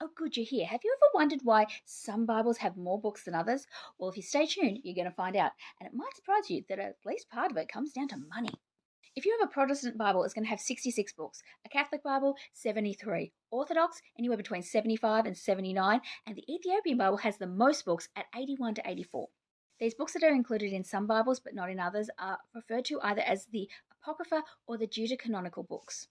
Oh, good, you're here. Have you ever wondered why some Bibles have more books than others? Well, if you stay tuned, you're going to find out. And it might surprise you that at least part of it comes down to money. If you have a Protestant Bible, it's going to have 66 books. A Catholic Bible, 73. Orthodox, anywhere between 75 and 79. And the Ethiopian Bible has the most books at 81 to 84. These books that are included in some Bibles but not in others are referred to either as the Apocrypha or the Deuterocanonical books.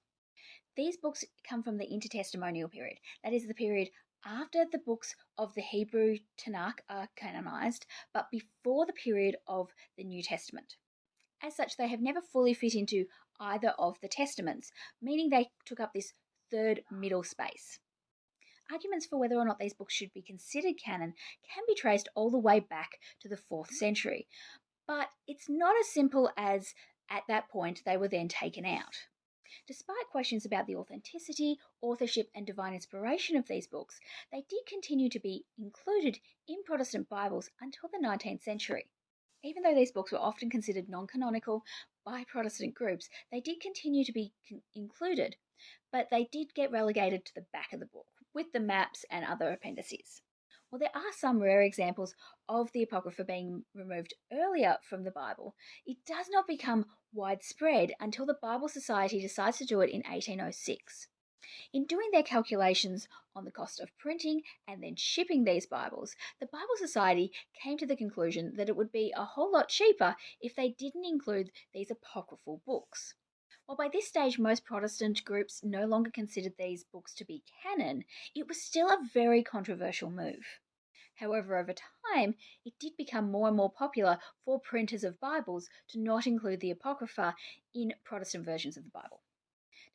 These books come from the intertestamental period, that is, the period after the books of the Hebrew Tanakh are canonized, but before the period of the New Testament. As such, they have never fully fit into either of the testaments, meaning they took up this third middle space. Arguments for whether or not these books should be considered canon can be traced all the way back to the 4th century, but it's not as simple as at that point they were then taken out. Despite questions about the authenticity, authorship, and divine inspiration of these books, they did continue to be included in Protestant Bibles until the 19th century. Even though these books were often considered non canonical by Protestant groups, they did continue to be included, but they did get relegated to the back of the book with the maps and other appendices. While there are some rare examples of the Apocrypha being removed earlier from the Bible, it does not become widespread until the Bible Society decides to do it in 1806. In doing their calculations on the cost of printing and then shipping these Bibles, the Bible Society came to the conclusion that it would be a whole lot cheaper if they didn't include these apocryphal books. While by this stage most Protestant groups no longer considered these books to be canon, it was still a very controversial move. However, over time, it did become more and more popular for printers of Bibles to not include the Apocrypha in Protestant versions of the Bible.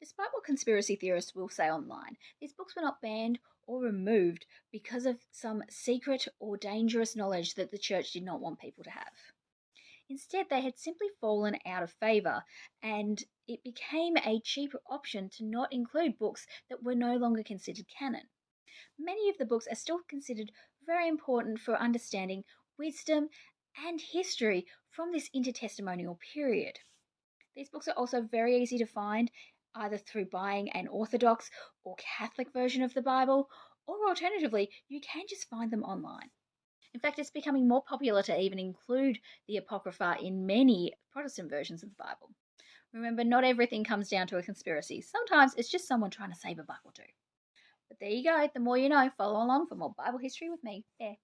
Despite what conspiracy theorists will say online, these books were not banned or removed because of some secret or dangerous knowledge that the church did not want people to have. Instead, they had simply fallen out of favour, and it became a cheaper option to not include books that were no longer considered canon. Many of the books are still considered very important for understanding wisdom and history from this intertestamental period. These books are also very easy to find either through buying an Orthodox or Catholic version of the Bible, or alternatively, you can just find them online. In fact, it's becoming more popular to even include the Apocrypha in many Protestant versions of the Bible. Remember, not everything comes down to a conspiracy. Sometimes it's just someone trying to save a buck or two. But there you go. The more you know. Follow along for more Bible history with me. There.